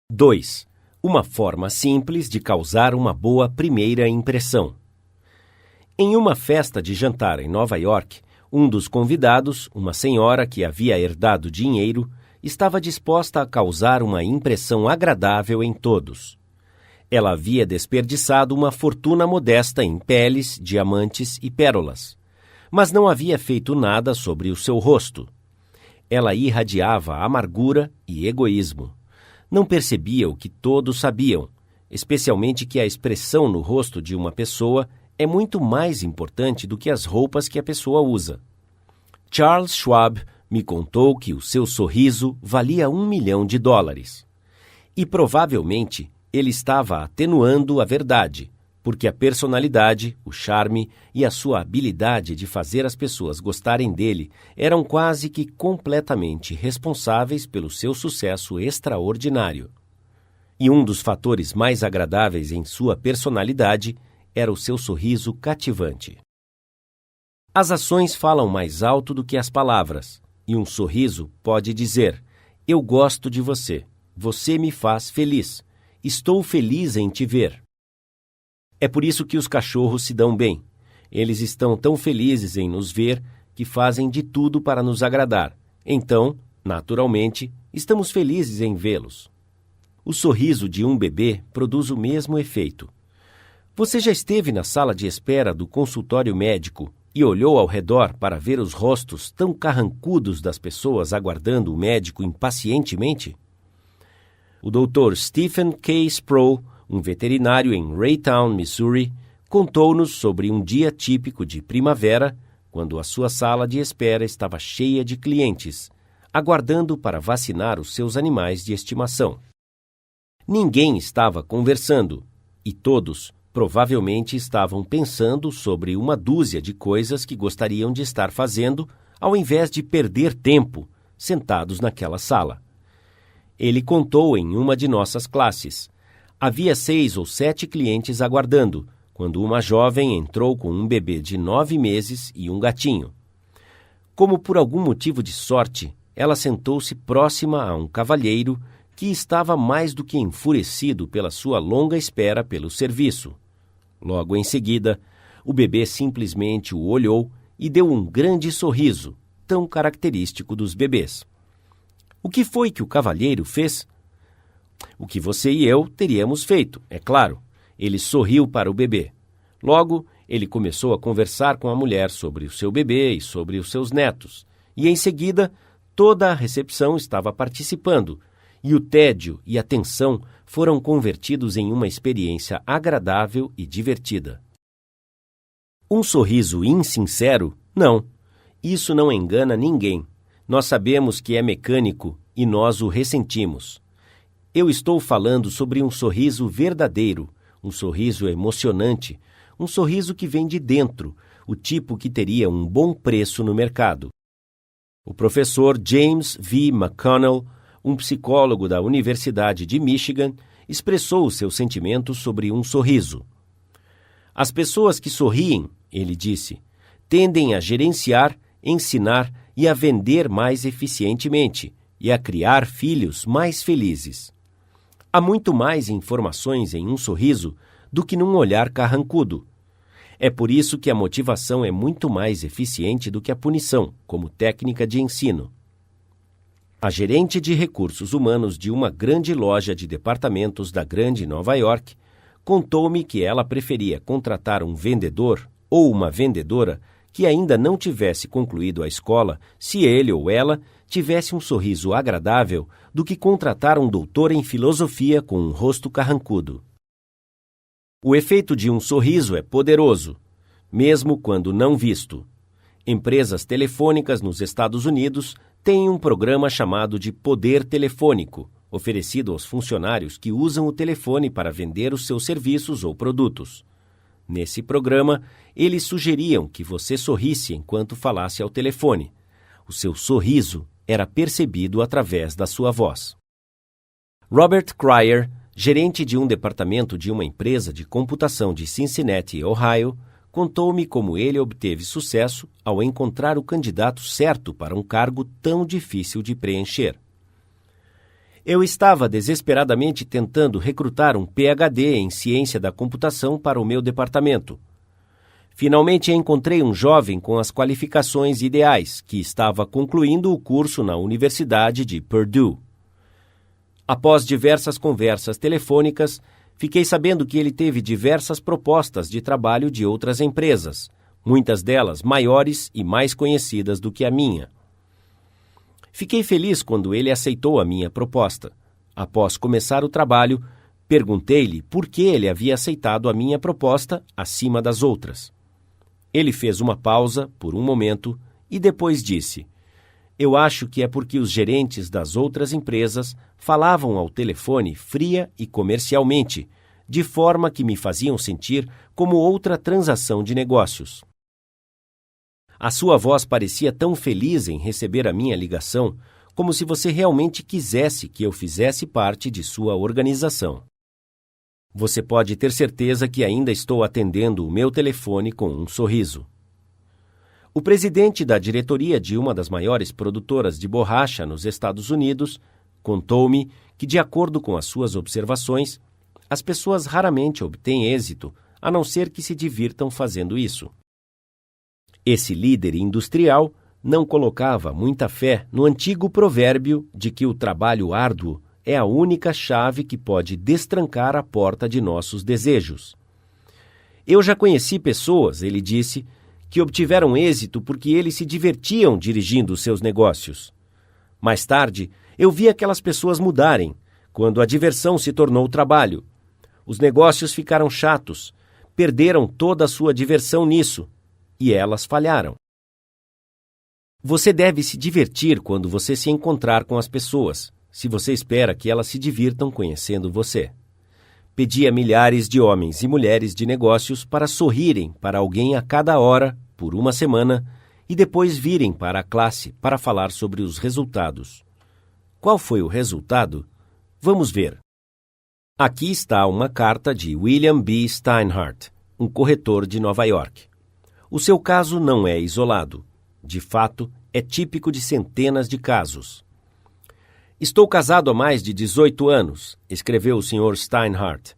2. Uma forma simples de causar uma boa primeira impressão. Em uma festa de jantar em Nova York, um dos convidados, uma senhora que havia herdado dinheiro, estava disposta a causar uma impressão agradável em todos. Ela havia desperdiçado uma fortuna modesta em peles, diamantes e pérolas, mas não havia feito nada sobre o seu rosto. Ela irradiava amargura e egoísmo. Não percebia o que todos sabiam, especialmente que a expressão no rosto de uma pessoa é muito mais importante do que as roupas que a pessoa usa. Charles Schwab me contou que o seu sorriso valia $1 milhão. E provavelmente ele estava atenuando a verdade, porque a personalidade, o charme e a sua habilidade de fazer as pessoas gostarem dele eram quase que completamente responsáveis pelo seu sucesso extraordinário. E um dos fatores mais agradáveis em sua personalidade era o seu sorriso cativante. As ações falam mais alto do que as palavras, e um sorriso pode dizer: eu gosto de você, você me faz feliz, estou feliz em te ver. É por isso que os cachorros se dão bem. Eles estão tão felizes em nos ver que fazem de tudo para nos agradar. Então, naturalmente, estamos felizes em vê-los. O sorriso de um bebê produz o mesmo efeito. Você já esteve na sala de espera do consultório médico e olhou ao redor para ver os rostos tão carrancudos das pessoas aguardando o médico impacientemente? O Dr. Stephen K. Sproul, um veterinário em Raytown, Missouri, contou-nos sobre um dia típico de primavera, quando a sua sala de espera estava cheia de clientes, aguardando para vacinar os seus animais de estimação. Ninguém estava conversando, e todos provavelmente estavam pensando sobre uma dúzia de coisas que gostariam de estar fazendo, ao invés de perder tempo sentados naquela sala. Ele contou em uma de nossas classes. Havia 6 ou 7 clientes aguardando, quando uma jovem entrou com um bebê de 9 meses e um gatinho. Como por algum motivo de sorte, ela sentou-se próxima a um cavalheiro que estava mais do que enfurecido pela sua longa espera pelo serviço. Logo em seguida, o bebê simplesmente o olhou e deu um grande sorriso, tão característico dos bebês. O que foi que o cavalheiro fez? O que você e eu teríamos feito, é claro. Ele sorriu para o bebê. Logo, ele começou a conversar com a mulher sobre o seu bebê e sobre os seus netos. E, em seguida, toda a recepção estava participando, e o tédio e a tensão foram convertidos em uma experiência agradável e divertida. Um sorriso insincero? Não. Isso não engana ninguém. Nós sabemos que é mecânico e nós o ressentimos. Eu estou falando sobre um sorriso verdadeiro, um sorriso emocionante, um sorriso que vem de dentro, o tipo que teria um bom preço no mercado. O professor James V. McConnell, um psicólogo da Universidade de Michigan, expressou seus sentimentos sobre um sorriso. As pessoas que sorriem, ele disse, tendem a gerenciar, ensinar e a vender mais eficientemente e a criar filhos mais felizes. Há muito mais informações em um sorriso do que num olhar carrancudo. É por isso que a motivação é muito mais eficiente do que a punição, como técnica de ensino. A gerente de recursos humanos de uma grande loja de departamentos da Grande Nova York contou-me que ela preferia contratar um vendedor ou uma vendedora que ainda não tivesse concluído a escola se ele ou ela tivesse um sorriso agradável do que contratar um doutor em filosofia com um rosto carrancudo. O efeito de um sorriso é poderoso, mesmo quando não visto. Empresas telefônicas nos Estados Unidos têm um programa chamado de Poder Telefônico, oferecido aos funcionários que usam o telefone para vender os seus serviços ou produtos. Nesse programa, eles sugeriam que você sorrisse enquanto falasse ao telefone. O seu sorriso era percebido através da sua voz. Robert Cryer, gerente de um departamento de uma empresa de computação de Cincinnati, Ohio, contou-me como ele obteve sucesso ao encontrar o candidato certo para um cargo tão difícil de preencher. Eu estava desesperadamente tentando recrutar um PhD em ciência da computação para o meu departamento. Finalmente encontrei um jovem com as qualificações ideais, que estava concluindo o curso na Universidade de Purdue. Após diversas conversas telefônicas, fiquei sabendo que ele teve diversas propostas de trabalho de outras empresas, muitas delas maiores e mais conhecidas do que a minha. Fiquei feliz quando ele aceitou a minha proposta. Após começar o trabalho, perguntei-lhe por que ele havia aceitado a minha proposta acima das outras. Ele fez uma pausa por um momento e depois disse: "Eu acho que é porque os gerentes das outras empresas falavam ao telefone fria e comercialmente, de forma que me faziam sentir como outra transação de negócios." A sua voz parecia tão feliz em receber a minha ligação, como se você realmente quisesse que eu fizesse parte de sua organização. Você pode ter certeza que ainda estou atendendo o meu telefone com um sorriso. O presidente da diretoria de uma das maiores produtoras de borracha nos Estados Unidos contou-me que, de acordo com as suas observações, as pessoas raramente obtêm êxito, a não ser que se divirtam fazendo isso. Esse líder industrial não colocava muita fé no antigo provérbio de que o trabalho árduo é a única chave que pode destrancar a porta de nossos desejos. Eu já conheci pessoas, ele disse, que obtiveram êxito porque eles se divertiam dirigindo seus negócios. Mais tarde, eu vi aquelas pessoas mudarem, quando a diversão se tornou trabalho. Os negócios ficaram chatos, perderam toda a sua diversão nisso, e elas falharam. Você deve se divertir quando você se encontrar com as pessoas, se você espera que elas se divirtam conhecendo você. Pedi a milhares de homens e mulheres de negócios para sorrirem para alguém a cada hora, por uma semana, e depois virem para a classe para falar sobre os resultados. Qual foi o resultado? Vamos ver. Aqui está uma carta de William B. Steinhardt, um corretor de Nova York. O seu caso não é isolado. De fato, é típico de centenas de casos. Estou casado há mais de 18 anos, escreveu o Sr. Steinhardt,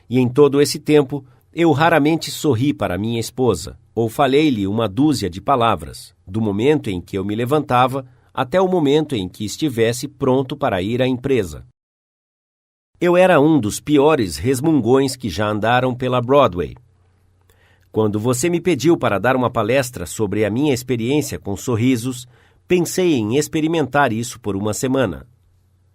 e em todo esse tempo eu raramente sorri para minha esposa, ou falei-lhe uma dúzia de palavras, do momento em que eu me levantava até o momento em que estivesse pronto para ir à empresa. Eu era um dos piores resmungões que já andaram pela Broadway. Quando você me pediu para dar uma palestra sobre a minha experiência com sorrisos, pensei em experimentar isso por uma semana.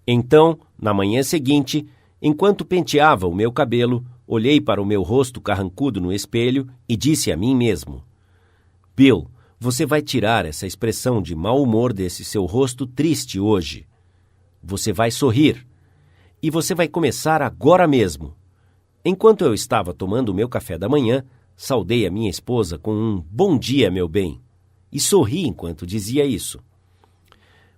Então, na manhã seguinte, enquanto penteava o meu cabelo, olhei para o meu rosto carrancudo no espelho e disse a mim mesmo: "Bill, você vai tirar essa expressão de mau humor desse seu rosto triste hoje. Você vai sorrir. E você vai começar agora mesmo." Enquanto eu estava tomando o meu café da manhã, saudei a minha esposa com um "bom dia, meu bem", e sorri enquanto dizia isso.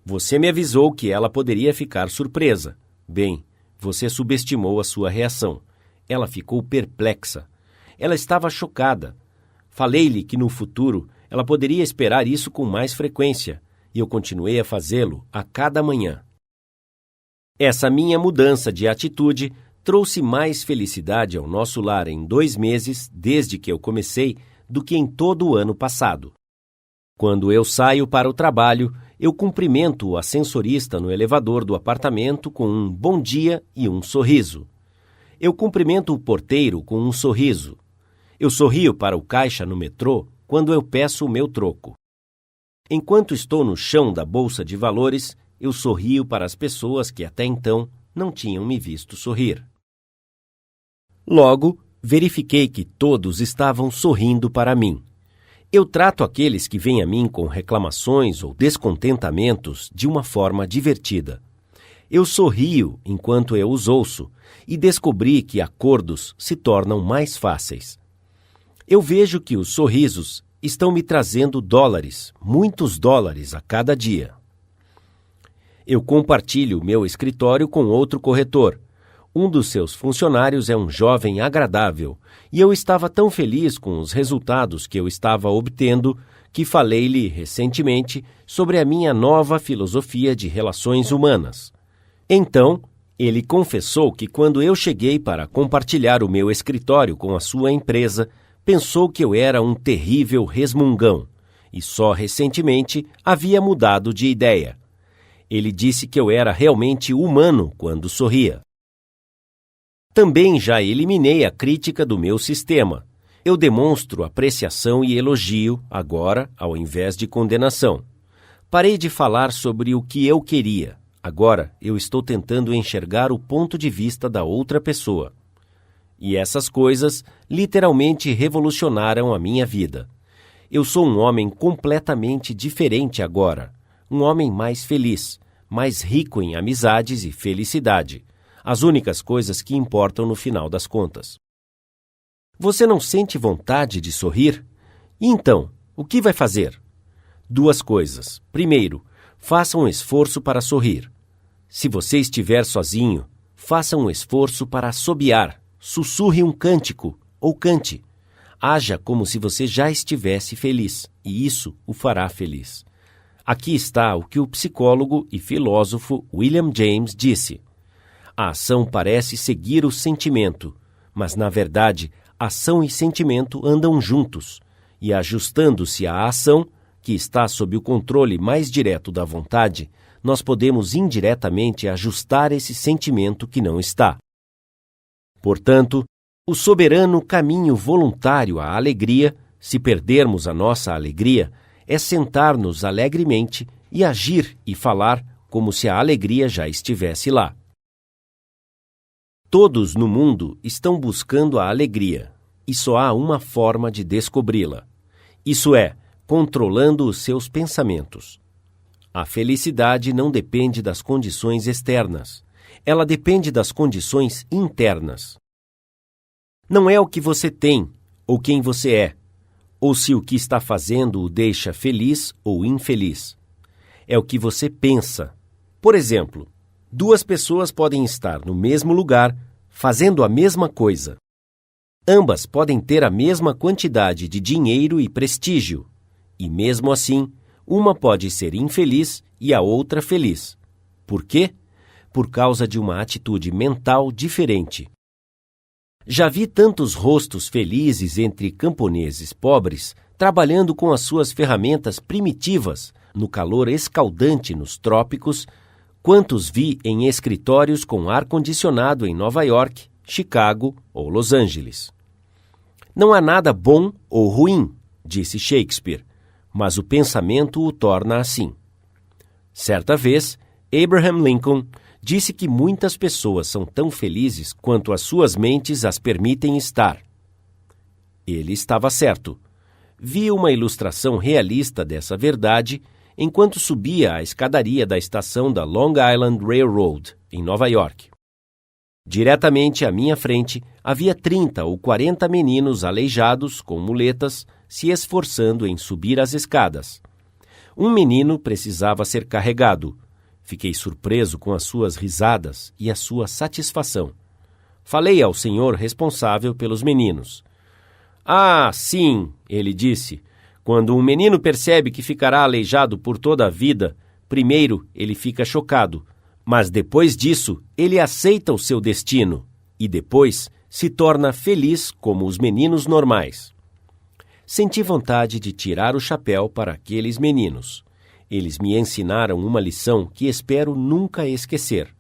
Você me avisou que ela poderia ficar surpresa. Bem, você subestimou a sua reação. Ela ficou perplexa. Ela estava chocada. Falei-lhe que no futuro ela poderia esperar isso com mais frequência, e eu continuei a fazê-lo a cada manhã. Essa minha mudança de atitude trouxe mais felicidade ao nosso lar em 2 meses, desde que eu comecei, do que em todo o ano passado. Quando eu saio para o trabalho, eu cumprimento o ascensorista no elevador do apartamento com um bom dia e um sorriso. Eu cumprimento o porteiro com um sorriso. Eu sorrio para o caixa no metrô quando eu peço o meu troco. Enquanto estou no chão da bolsa de valores, eu sorrio para as pessoas que até então não tinham me visto sorrir. Logo, verifiquei que todos estavam sorrindo para mim. Eu trato aqueles que vêm a mim com reclamações ou descontentamentos de uma forma divertida. Eu sorrio enquanto eu os ouço e descobri que acordos se tornam mais fáceis. Eu vejo que os sorrisos estão me trazendo dólares, muitos dólares a cada dia. Eu compartilho meu escritório com outro corretor. Um dos seus funcionários é um jovem agradável, e eu estava tão feliz com os resultados que eu estava obtendo que falei-lhe recentemente sobre a minha nova filosofia de relações humanas. Então, Ele confessou que quando eu cheguei para compartilhar o meu escritório com a sua empresa, pensou que eu era um terrível resmungão e só recentemente havia mudado de ideia. Ele disse que eu era realmente humano quando sorria. Também já eliminei a crítica do meu sistema. Eu demonstro apreciação e elogio, agora, ao invés de condenação. Parei de falar sobre o que eu queria. Agora, eu estou tentando enxergar o ponto de vista da outra pessoa. E essas coisas literalmente revolucionaram a minha vida. Eu sou um homem completamente diferente agora. Um homem mais feliz, mais rico em amizades e felicidade. As únicas coisas que importam no final das contas. Você não sente vontade de sorrir? E então, o que vai fazer? 2 coisas. Primeiro, faça um esforço para sorrir. Se você estiver sozinho, faça um esforço para assobiar, sussurre um cântico ou cante. Haja como se você já estivesse feliz, e isso o fará feliz. Aqui está o que o psicólogo e filósofo William James disse. A ação parece seguir o sentimento, mas, na verdade, ação e sentimento andam juntos, e ajustando-se à ação, que está sob o controle mais direto da vontade, nós podemos indiretamente ajustar esse sentimento que não está. Portanto, o soberano caminho voluntário à alegria, se perdermos a nossa alegria, é sentar-nos alegremente e agir e falar como se a alegria já estivesse lá. Todos no mundo estão buscando a alegria, e só há uma forma de descobri-la. Isso é, controlando os seus pensamentos. A felicidade não depende das condições externas. Ela depende das condições internas. Não é o que você tem, ou quem você é, ou se o que está fazendo o deixa feliz ou infeliz. É o que você pensa. Por exemplo, 2 pessoas podem estar no mesmo lugar, fazendo a mesma coisa. Ambas podem ter a mesma quantidade de dinheiro e prestígio, e mesmo assim, uma pode ser infeliz e a outra feliz. Por quê? Por causa de uma atitude mental diferente. Já vi tantos rostos felizes entre camponeses pobres, trabalhando com as suas ferramentas primitivas, no calor escaldante nos trópicos, quantos vi em escritórios com ar-condicionado em Nova York, Chicago ou Los Angeles. Não há nada bom ou ruim, disse Shakespeare, mas o pensamento o torna assim. Certa vez, Abraham Lincoln disse que muitas pessoas são tão felizes quanto as suas mentes as permitem estar. Ele estava certo. Vi uma ilustração realista dessa verdade enquanto subia a escadaria da estação da Long Island Railroad, em Nova York. Diretamente à minha frente, havia 30 ou 40 meninos aleijados com muletas se esforçando em subir as escadas. Um menino precisava ser carregado. Fiquei surpreso com as suas risadas e a sua satisfação. Falei ao senhor responsável pelos meninos. Ah, sim, ele disse. Quando um menino percebe que ficará aleijado por toda a vida, primeiro ele fica chocado, mas depois disso ele aceita o seu destino e depois se torna feliz como os meninos normais. Senti vontade de tirar o chapéu para aqueles meninos. Eles me ensinaram uma lição que espero nunca esquecer.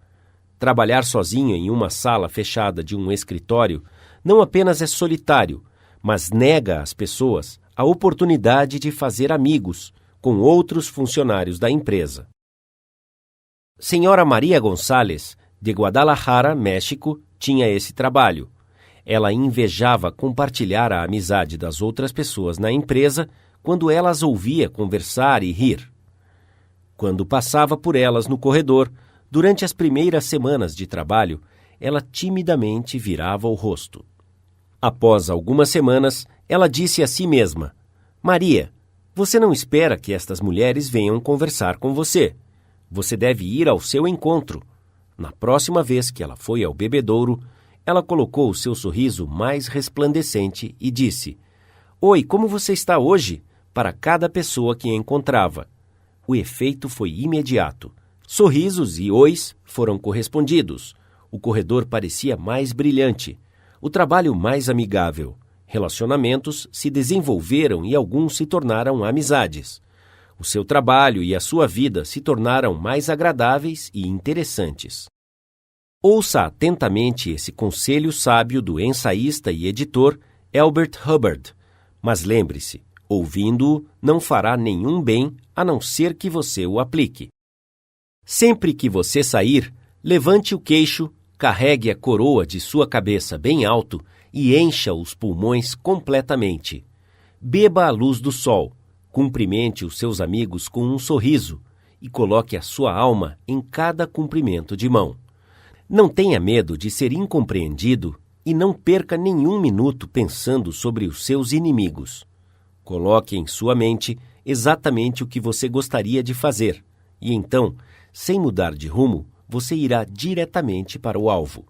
Trabalhar sozinho em uma sala fechada de um escritório não apenas é solitário, mas nega às pessoas a oportunidade de fazer amigos com outros funcionários da empresa. Senhora Maria Gonçalves, de Guadalajara, México, tinha esse trabalho. Ela invejava compartilhar a amizade das outras pessoas na empresa quando ela as ouvia conversar e rir. Quando passava por elas no corredor, durante as primeiras semanas de trabalho, ela timidamente virava o rosto. Após algumas semanas, ela disse a si mesma: Maria, você não espera que estas mulheres venham conversar com você. Você deve ir ao seu encontro. Na próxima vez que ela foi ao bebedouro, ela colocou o seu sorriso mais resplandecente e disse: Oi, como você está hoje? Para cada pessoa que encontrava. O efeito foi imediato. Sorrisos e ois foram correspondidos. O corredor parecia mais brilhante, o trabalho mais amigável. Relacionamentos se desenvolveram e alguns se tornaram amizades. O seu trabalho e a sua vida se tornaram mais agradáveis e interessantes. Ouça atentamente esse conselho sábio do ensaísta e editor Elbert Hubbard, mas lembre-se, ouvindo-o não fará nenhum bem a não ser que você o aplique. Sempre que você sair, levante o queixo, carregue a coroa de sua cabeça bem alto e encha os pulmões completamente. Beba a luz do sol, cumprimente os seus amigos com um sorriso e coloque a sua alma em cada cumprimento de mão. Não tenha medo de ser incompreendido e não perca nenhum minuto pensando sobre os seus inimigos. Coloque em sua mente exatamente o que você gostaria de fazer e então, sem mudar de rumo, você irá diretamente para o alvo.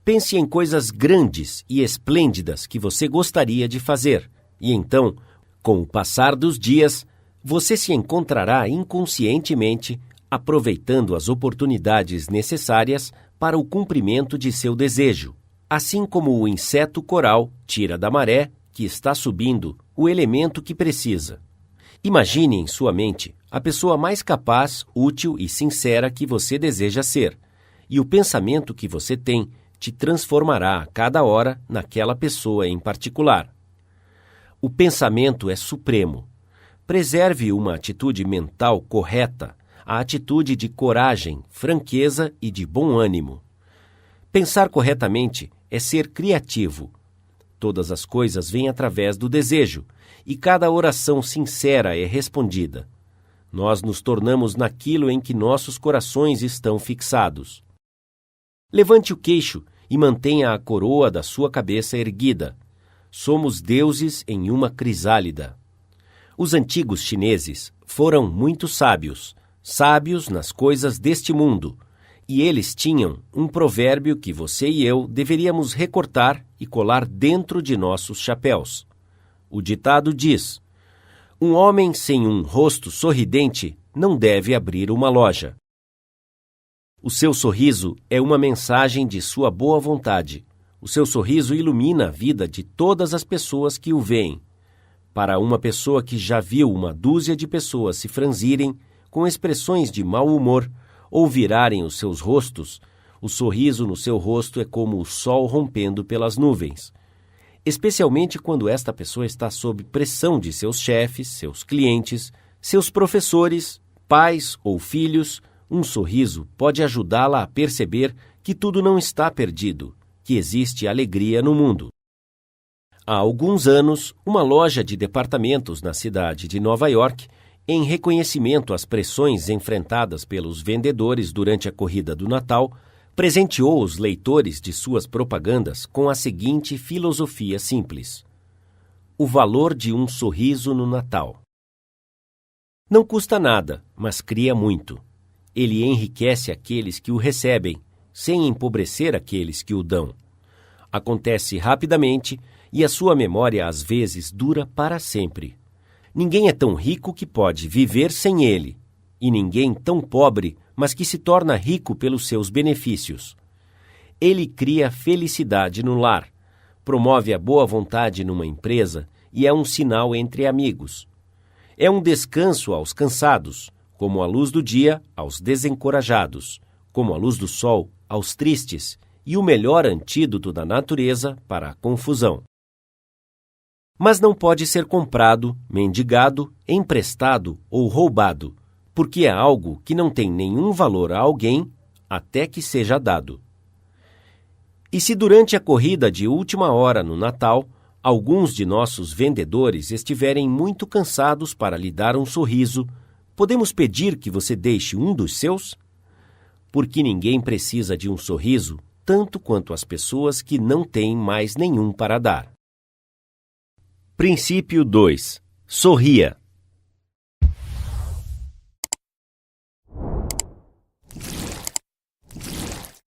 Pense em coisas grandes e esplêndidas que você gostaria de fazer e então, com o passar dos dias, você se encontrará inconscientemente aproveitando as oportunidades necessárias para o cumprimento de seu desejo, assim como o inseto coral tira da maré, que está subindo, o elemento que precisa. Imagine em sua mente a pessoa mais capaz, útil e sincera que você deseja ser, e o pensamento que você tem te transformará a cada hora naquela pessoa em particular. O pensamento é supremo. Preserve uma atitude mental correta, a atitude de coragem, franqueza e de bom ânimo. Pensar corretamente é ser criativo. Todas as coisas vêm através do desejo, e cada oração sincera é respondida. Nós nos tornamos naquilo em que nossos corações estão fixados. Levante o queixo e mantenha a coroa da sua cabeça erguida. Somos deuses em uma crisálida. Os antigos chineses foram muito sábios, sábios nas coisas deste mundo, e eles tinham um provérbio que você e eu deveríamos recortar e colar dentro de nossos chapéus. O ditado diz: um homem sem um rosto sorridente não deve abrir uma loja. O seu sorriso é uma mensagem de sua boa vontade. O seu sorriso ilumina a vida de todas as pessoas que o veem. Para uma pessoa que já viu uma dúzia de pessoas se franzirem com expressões de mau humor ou virarem os seus rostos, o sorriso no seu rosto é como o sol rompendo pelas nuvens. Especialmente quando esta pessoa está sob pressão de seus chefes, seus clientes, seus professores, pais ou filhos, um sorriso pode ajudá-la a perceber que tudo não está perdido, que existe alegria no mundo. Há alguns anos, uma loja de departamentos na cidade de Nova York, em reconhecimento às pressões enfrentadas pelos vendedores durante a corrida do Natal, presenteou os leitores de suas propagandas com a seguinte filosofia simples: o valor de um sorriso no Natal. Não custa nada, mas cria muito. Ele enriquece aqueles que o recebem, sem empobrecer aqueles que o dão. Acontece rapidamente e a sua memória às vezes dura para sempre. Ninguém é tão rico que pode viver sem ele, e ninguém tão pobre, mas que se torna rico pelos seus benefícios. Ele cria felicidade no lar, promove a boa vontade numa empresa e é um sinal entre amigos. É um descanso aos cansados, como a luz do dia aos desencorajados, como a luz do sol aos tristes, e o melhor antídoto da natureza para a confusão. Mas não pode ser comprado, mendigado, emprestado ou roubado, porque é algo que não tem nenhum valor a alguém até que seja dado. E se durante a corrida de última hora no Natal, alguns de nossos vendedores estiverem muito cansados para lhe dar um sorriso, podemos pedir que você deixe um dos seus? Porque ninguém precisa de um sorriso tanto quanto as pessoas que não têm mais nenhum para dar. Princípio 2. Sorria.